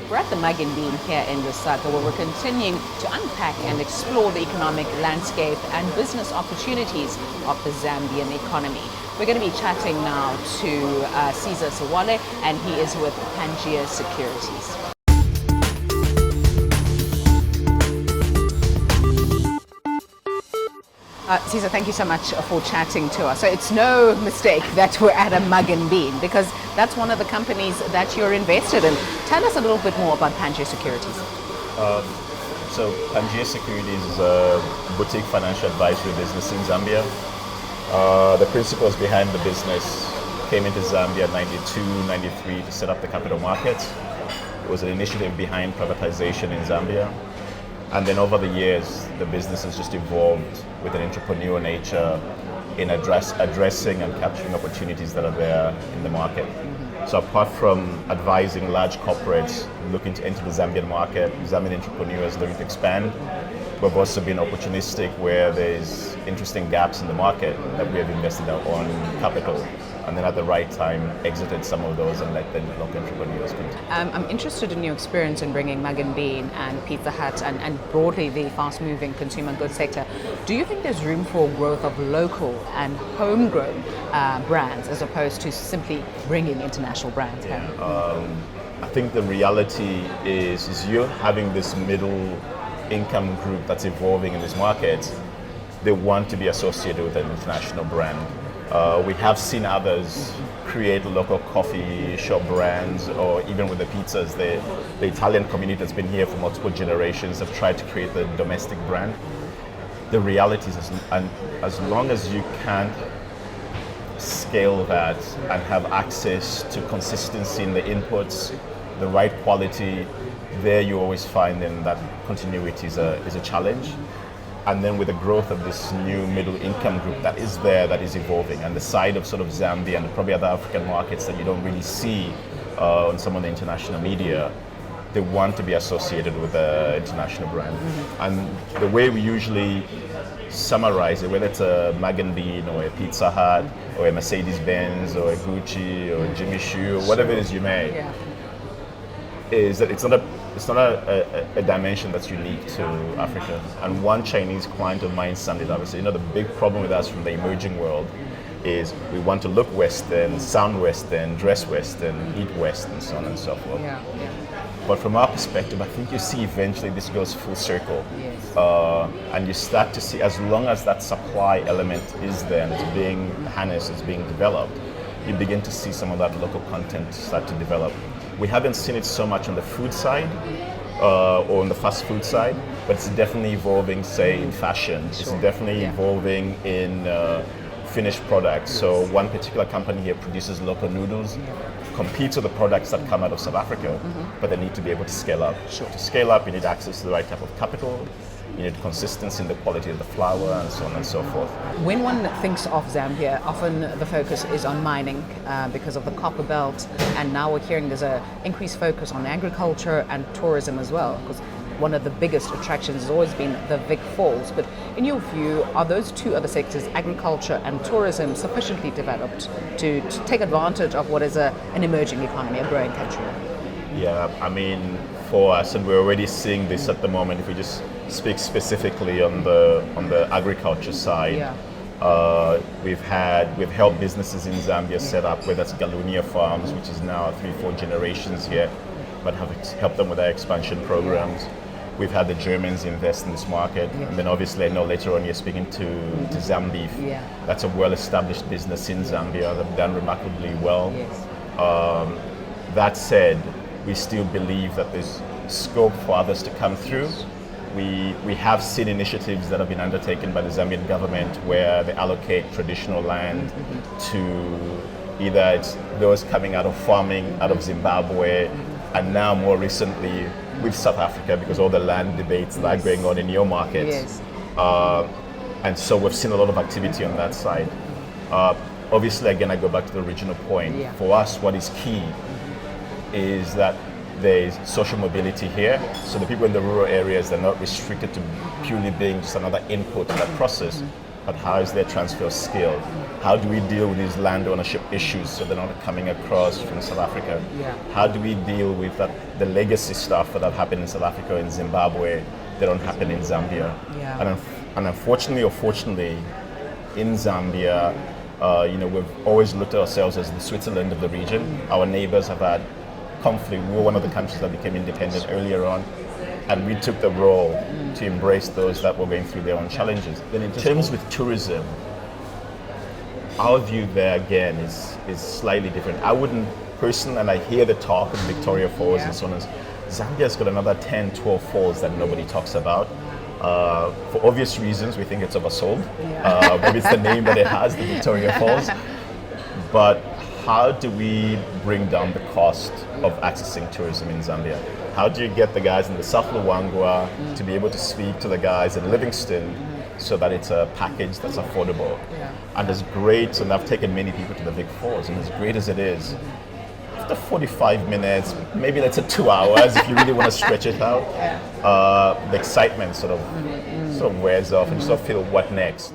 We're at the Mug and Bean here in Lusaka, where we're continuing to unpack and explore the economic landscape and business opportunities of the Zambian economy. We're going to be chatting now to Ceaser Siwale, and he is with Pangea Securities. Ceaser, thank you so much for chatting to us. So it's no mistake that we're at a Mug and Bean, because that's one of the companies that you're invested in. Tell us a little bit more about Pangea Securities. So Pangea Securities is a boutique financial advisory business in Zambia. The principles behind the business came into Zambia in 92, 93 to set up the capital markets. It was an initiative behind privatization in Zambia. And then over the years, the business has just evolved with an entrepreneurial nature in addressing and capturing opportunities that are there in the market. So apart from advising large corporates looking to enter the Zambian market, Zambian entrepreneurs looking to expand, we've also been opportunistic where there's interesting gaps in the market that we have invested our own capital, and then at the right time exited some of those and let the local entrepreneurs continue. I'm interested in your experience in bringing Mug and Bean and Pizza Hut and broadly the fast-moving consumer goods sector. Do you think there's room for growth of local and homegrown brands as opposed to simply bringing international brands? I think the reality is you're having this middle income group that's evolving in this market. They want to be associated with an international brand. We have seen others create local coffee shop brands, or even with the pizzas, the Italian community that's been here for multiple generations have tried to create the domestic brand. The reality is, as long as you can't scale that and have access to consistency in the inputs, the right quality, there you always find that continuity is a challenge. And then with the growth of this new middle income group that is there, that is evolving, and the side of sort of Zambia and probably other African markets that you don't really see on some of the international media, they want to be associated with the international brand. And the way we usually summarize it, whether it's a Mug and Bean or a Pizza Hut or a Mercedes-Benz or a Gucci or a Jimmy Choo or whatever it is you may, is that it's not a dimension that's unique to Africa. And one Chinese client of mine summed it up and said, the big problem with us from the emerging world is we want to look Western, sound Western, dress Western, eat Western, so on and so forth. But from our perspective, I think you see eventually this goes full circle. And you start to see, as long as that supply element is there and it's being harnessed, it's being developed, you begin to see some of that local content start to develop. We haven't seen it so much on the food side or on the fast food side, but it's definitely evolving, say, in fashion. It's definitely evolving in finished products. So one particular company here produces local noodles, competes with the products that come out of South Africa, but they need to be able to scale up. To scale up, you need access to the right type of capital, you need consistency in the quality of the flour, and so on and so forth. When one thinks of Zambia, often the focus is on mining because of the copper belt, and now we're hearing there's an increased focus on agriculture and tourism as well, because one of the biggest attractions has always been the Vic Falls. But in your view, are those two other sectors, agriculture and tourism, sufficiently developed to take advantage of what is an emerging economy, a growing country? Yeah, I mean, for us, and we're already seeing this at the moment, if we just speak specifically on the agriculture side, we've helped businesses in Zambia set up, whether that's Galunia Farms, which is now 3-4 generations here, but have helped them with their expansion programs. We've had the Germans invest in this market, and then obviously I know later on you're speaking to Zambeef. That's a well-established business in Zambia. They've done remarkably well. That said, we still believe that there's scope for others to come through. We have seen initiatives that have been undertaken by the Zambian government where they allocate traditional land to either it's those coming out of farming, out of Zimbabwe, and now more recently with South Africa, because all the land debates that are going on in your markets. And so we've seen a lot of activity on that side. Obviously, again, I go back to the original point. For us, what is key is that there's social mobility here. So the people in the rural areas, they're not restricted to purely being just another input to that process, but how is their transfer of skill? How do we deal with these land ownership issues so they're not coming across from South Africa? Yeah. How do we deal with the legacy stuff that happened in South Africa and Zimbabwe, they don't happen in Zambia? Yeah. And unfortunately or fortunately, in Zambia, we've always looked at ourselves as the Switzerland of the region. Our neighbors have had conflict. We were one of the countries that became independent earlier on, and we took the role to embrace those that were going through their own challenges. Then in terms with tourism, our view there again is slightly different. I wouldn't personally, and I hear the talk of Victoria Falls and so on, Zambia's got another 10, 12 falls that nobody talks about. For obvious reasons, we think it's oversold. Maybe it's the name that it has, the Victoria Falls. But how do we bring down the cost of accessing tourism in Zambia? How do you get the guys in the South Luangwa to be able to speak to the guys in Livingston so that it's a package that's affordable? And as great, and I've taken many people to the Big Falls, and as great as it is, after 45 minutes, maybe let's say 2 hours if you really want to stretch it out, the excitement sort of wears off and you sort of feel, what next?